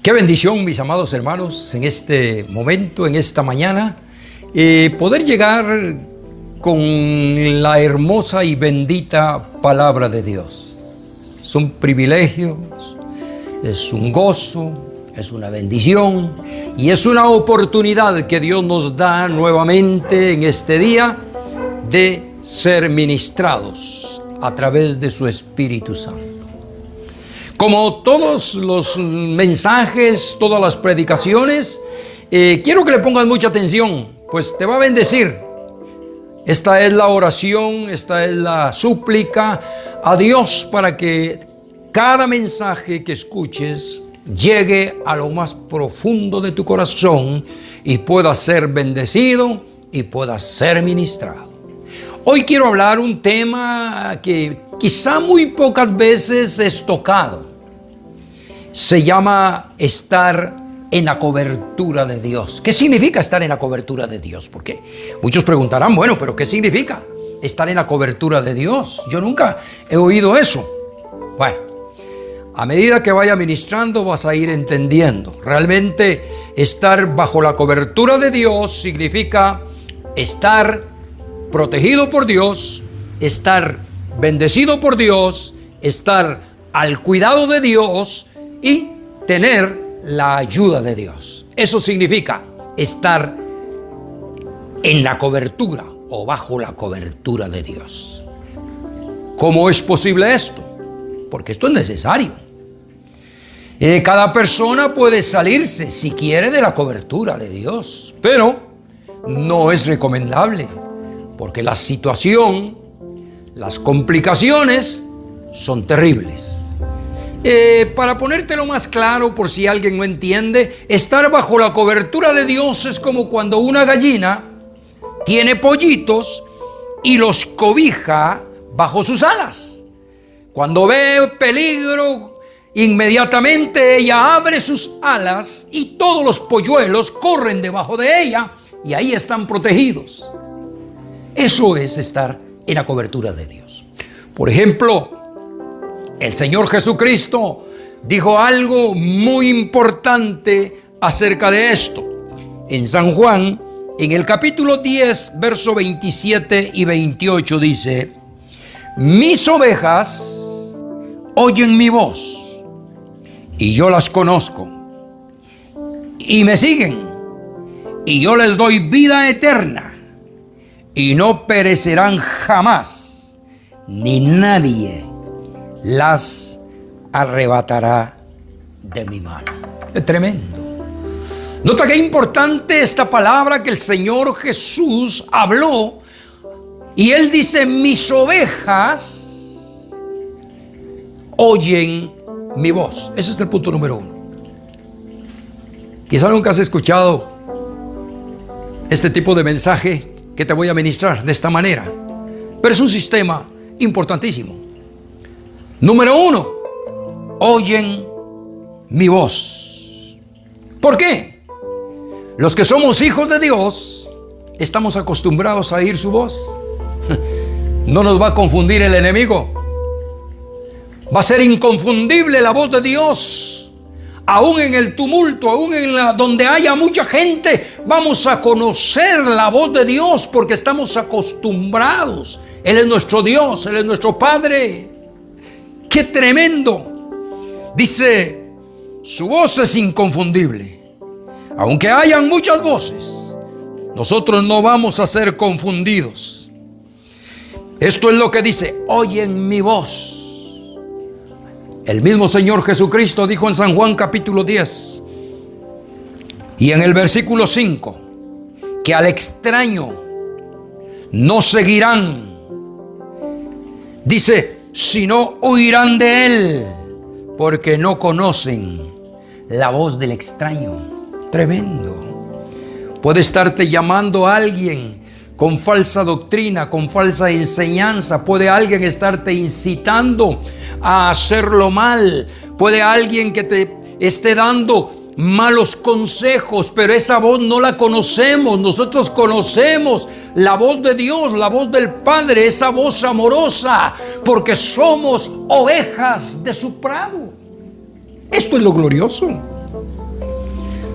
Qué bendición, mis amados hermanos, en este momento, en esta mañana, poder llegar con la hermosa y bendita palabra de Dios. Es un privilegio, es un gozo, es una bendición y es una oportunidad que Dios nos da nuevamente en este día de ser ministrados a través de su Espíritu Santo. Como todos los mensajes, todas las predicaciones, quiero que le pongan mucha atención, pues te va a bendecir. Esta es la oración, esta es la súplica a Dios para que cada mensaje que escuches llegue a lo más profundo de tu corazón y pueda ser bendecido y pueda ser ministrado. Hoy quiero hablar un tema que quizá muy pocas veces es tocado. Se llama estar en la cobertura de Dios. ¿Qué significa estar en la cobertura de Dios? Porque muchos preguntarán, bueno, pero ¿qué significa estar en la cobertura de Dios? Yo nunca he oído eso. Bueno, a medida que vaya ministrando vas a ir entendiendo. Realmente estar bajo la cobertura de Dios significa estar protegido por Dios, estar bendecido por Dios, estar al cuidado de Dios y tener la ayuda de Dios. Eso significa estar en la cobertura o bajo la cobertura de Dios. ¿Cómo es posible esto? Porque esto es necesario. Cada persona puede salirse si quiere de la cobertura de Dios, pero no es recomendable porque la situación, las complicaciones son terribles. Para ponértelo más claro, por si alguien no entiende, estar bajo la cobertura de Dios es como cuando una gallina tiene pollitos y los cobija bajo sus alas. Cuando ve peligro, inmediatamente ella abre sus alas y todos los polluelos corren debajo de ella y ahí están protegidos. Eso es estar en la cobertura de Dios. Por ejemplo, el Señor Jesucristo dijo algo muy importante acerca de esto. En San Juan, en el capítulo 10, verso 27 y 28 dice: mis ovejas oyen mi voz y yo las conozco y me siguen y yo les doy vida eterna y no perecerán jamás, ni nadie las arrebatará de mi mano. Es tremendo. Nota qué importante esta palabra que el Señor Jesús habló. Y Él dice: mis ovejas oyen mi voz. Ese es el punto número 1. Quizá nunca has escuchado este tipo de mensaje que te voy a ministrar de esta manera, pero es un sistema importantísimo. Número 1, oyen mi voz. ¿Por qué? Los que somos hijos de Dios estamos acostumbrados a oír su voz. No nos va a confundir el enemigo. Va a ser inconfundible la voz de Dios. Aún en el tumulto, aún donde haya mucha gente, vamos a conocer la voz de Dios porque estamos acostumbrados. Él es nuestro Dios, Él es nuestro Padre. ¡Qué tremendo! Dice, su voz es inconfundible. Aunque hayan muchas voces, nosotros no vamos a ser confundidos. Esto es lo que dice: oyen mi voz. El mismo Señor Jesucristo dijo en San Juan capítulo 10 y en el versículo 5 que al extraño no seguirán. Dice: sino oirán de él, porque no conocen la voz del extraño. Tremendo. Puede estarte llamando a alguien con falsa doctrina, con falsa enseñanza. Puede alguien estarte incitando a hacerlo mal. Puede alguien que te esté dando malos consejos, pero esa voz no la conocemos. Nosotros conocemos la voz de Dios, la voz del Padre, esa voz amorosa, porque somos ovejas de su prado. Esto es lo glorioso.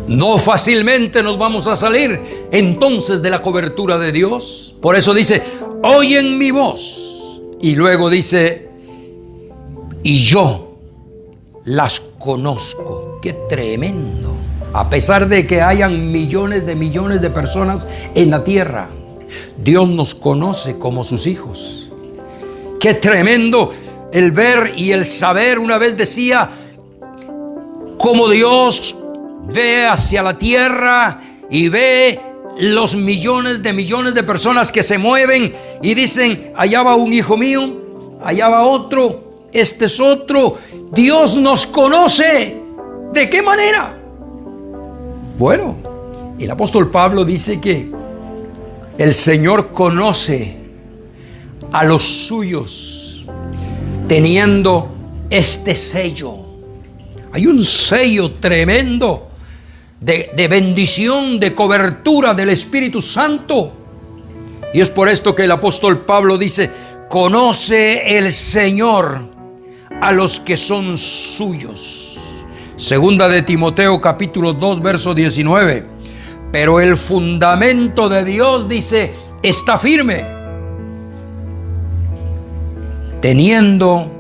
No fácilmente nos vamos a salir entonces de la cobertura de Dios. Por eso dice, oyen mi voz. Y luego dice, y yo las conozco. ¡Qué tremendo! A pesar de que hayan millones de personas en la tierra, Dios nos conoce como sus hijos. ¡Qué tremendo el ver y el saber! Una vez decía, cómo Dios ve hacia la tierra y ve los millones de personas que se mueven y dicen, allá va un hijo mío, allá va otro, este es otro. Dios nos conoce. ¿De qué manera? Bueno, el apóstol Pablo dice que el Señor conoce a los suyos teniendo este sello. Hay un sello tremendo de bendición, de cobertura del Espíritu Santo. Y es por esto que el apóstol Pablo dice, conoce el Señor a los que son suyos. Segunda de Timoteo capítulo 2 verso 19. Pero el fundamento de Dios, dice, está firme, teniendo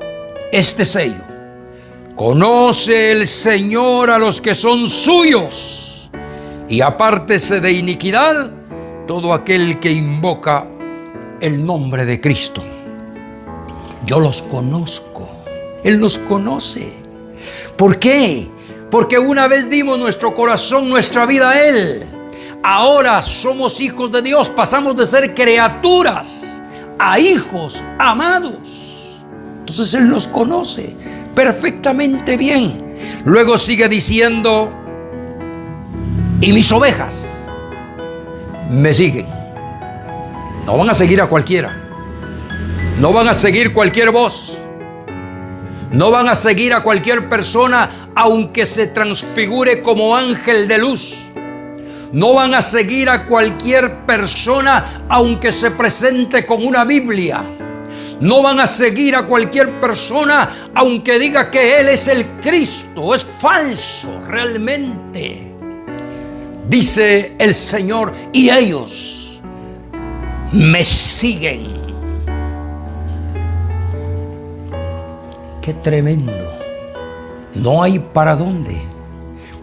este sello. Conoce el Señor a los que son suyos, y apártese de iniquidad todo aquel que invoca el nombre de Cristo. Yo los conozco, Él los conoce. ¿Por qué? Porque una vez dimos nuestro corazón, nuestra vida a Él. Ahora somos hijos de Dios, pasamos de ser criaturas a hijos amados. Entonces Él nos conoce perfectamente bien. Luego sigue diciendo, y mis ovejas me siguen. No van a seguir a cualquiera, no van a seguir cualquier voz, no van a seguir a cualquier persona aunque se transfigure como ángel de luz. No van a seguir a cualquier persona aunque se presente con una Biblia. No van a seguir a cualquier persona aunque diga que Él es el Cristo. Es falso realmente. Dice el Señor, y ellos me siguen. ¡Qué tremendo! No hay para dónde.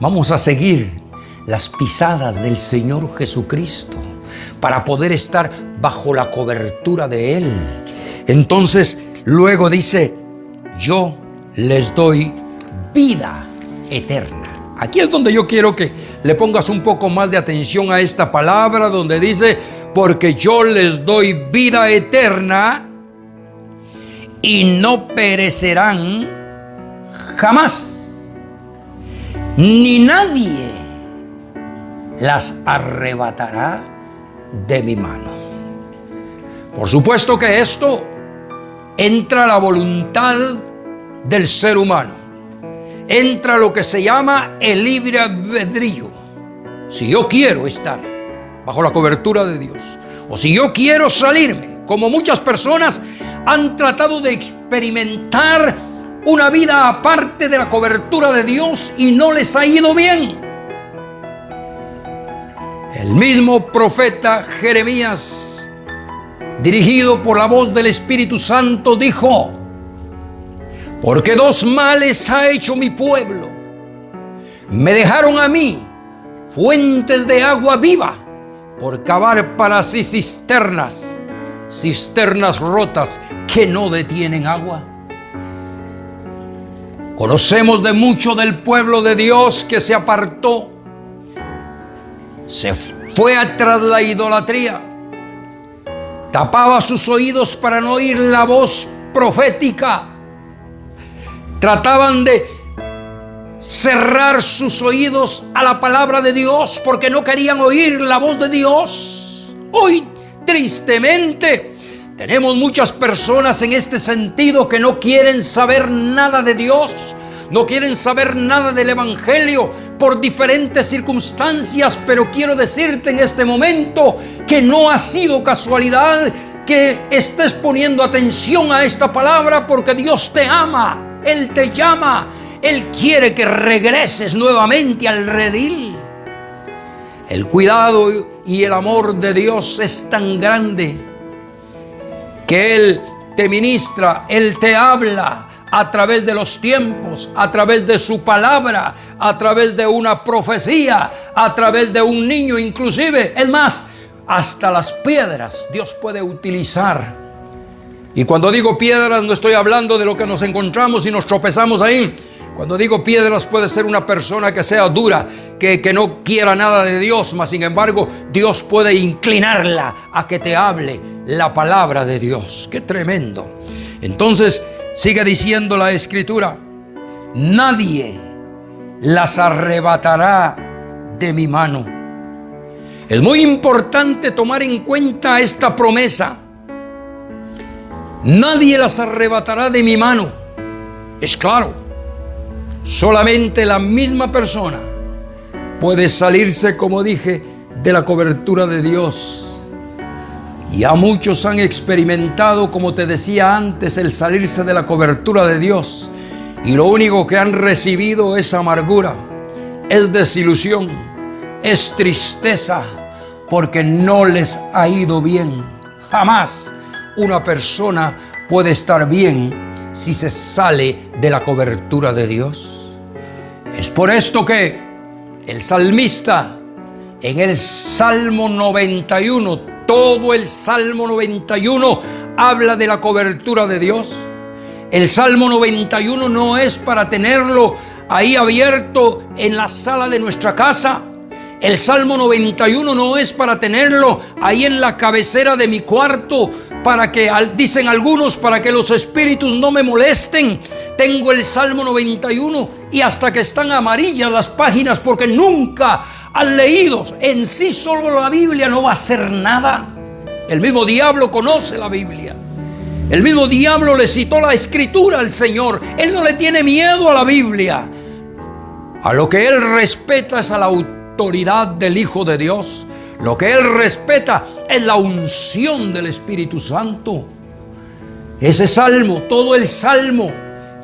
Vamos a seguir las pisadas del Señor Jesucristo para poder estar bajo la cobertura de Él. Entonces, luego dice, yo les doy vida eterna. Aquí es donde yo quiero que le pongas un poco más de atención a esta palabra, donde dice, porque yo les doy vida eterna y no perecerán jamás, ni nadie las arrebatará de mi mano. Por supuesto que esto entra la voluntad del ser humano, entra lo que se llama el libre albedrío. Si yo quiero estar bajo la cobertura de Dios, o si yo quiero salirme, como muchas personas han tratado de experimentar una vida aparte de la cobertura de Dios y no les ha ido bien. El mismo profeta Jeremías, dirigido por la voz del Espíritu Santo, dijo, porque dos males ha hecho mi pueblo. Me dejaron a mí fuentes de agua viva por cavar para sí cisternas rotas que no detienen agua. Conocemos de mucho del pueblo de Dios que se apartó, se fue tras la idolatría, tapaba sus oídos para no oír la voz profética, trataban de cerrar sus oídos a la palabra de Dios porque no querían oír la voz de Dios. Hoy, tristemente, tenemos muchas personas en este sentido que no quieren saber nada de Dios, no quieren saber nada del Evangelio por diferentes circunstancias, pero quiero decirte en este momento que no ha sido casualidad que estés poniendo atención a esta palabra, porque Dios te ama, Él te llama, Él quiere que regreses nuevamente al redil. El cuidado y el amor de Dios es tan grande que Él te ministra, Él te habla a través de los tiempos, a través de su palabra, a través de una profecía, a través de un niño, inclusive, es más, hasta las piedras Dios puede utilizar. Y cuando digo piedras no estoy hablando de lo que nos encontramos y nos tropezamos ahí. Cuando digo piedras puede ser una persona que sea dura, que no quiera nada de Dios, mas sin embargo Dios puede inclinarla a que te hable la palabra de Dios. ¡Qué tremendo! Entonces sigue diciendo la Escritura: nadie las arrebatará de mi mano. Es muy importante tomar en cuenta esta promesa. Nadie las arrebatará de mi mano. Es claro, solamente la misma persona puede salirse, como dije, de la cobertura de Dios. Ya muchos han experimentado, como te decía antes, el salirse de la cobertura de Dios, y lo único que han recibido es amargura, es desilusión, es tristeza, porque no les ha ido bien. Jamás una persona puede estar bien si se sale de la cobertura de Dios. Es por esto que el salmista en el Salmo 91, todo el Salmo 91 habla de la cobertura de Dios. El Salmo 91 no es para tenerlo ahí abierto en la sala de nuestra casa. El Salmo 91 no es para tenerlo ahí en la cabecera de mi cuarto, para que, dicen algunos, para que los espíritus no me molesten. Tengo el Salmo 91 y hasta que están amarillas las páginas porque nunca han leído. En sí solo la Biblia no va a hacer nada. El mismo diablo conoce la Biblia. El mismo diablo le citó la Escritura al Señor. Él no le tiene miedo a la Biblia. A lo que él respeta es a la autoridad del Hijo de Dios. Lo que él respeta es la unción del Espíritu Santo. Ese salmo, todo el salmo,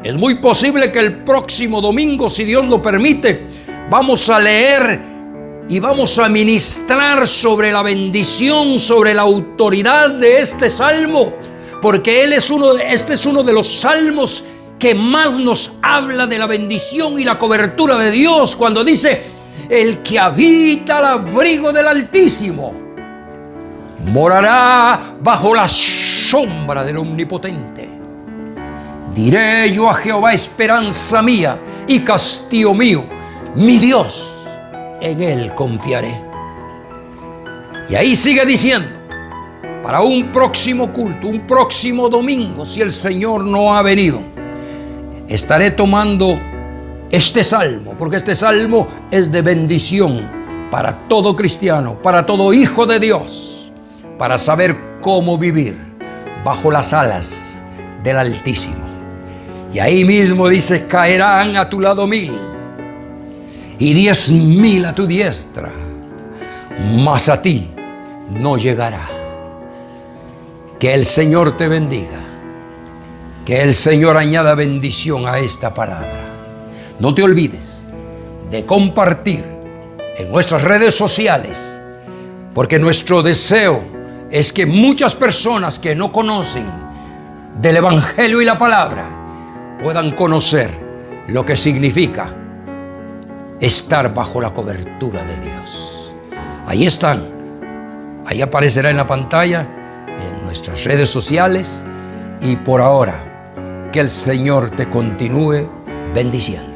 es muy posible que el próximo domingo, si Dios lo permite, vamos a leer y vamos a ministrar sobre la bendición, sobre la autoridad de este salmo, porque este es uno de los salmos que más nos habla de la bendición y la cobertura de Dios, cuando dice: el que habita al abrigo del Altísimo morará bajo la sombra del Omnipotente. Diré yo a Jehová, esperanza mía y castillo mío, mi Dios, en él confiaré. Y ahí sigue diciendo, para un próximo culto, un próximo domingo, si el Señor no ha venido, estaré tomando este salmo, porque este salmo es de bendición para todo cristiano, para todo hijo de Dios, para saber cómo vivir bajo las alas del Altísimo. Y ahí mismo dice: caerán a tu lado 1000 y 10,000 a tu diestra, mas a ti no llegará. Que el Señor te bendiga, que el Señor añada bendición a esta palabra. No te olvides de compartir en nuestras redes sociales, porque nuestro deseo es que muchas personas que no conocen del Evangelio y la palabra puedan conocer lo que significa estar bajo la cobertura de Dios. Ahí están, ahí aparecerá en la pantalla, en nuestras redes sociales, y por ahora que el Señor te continúe bendiciendo.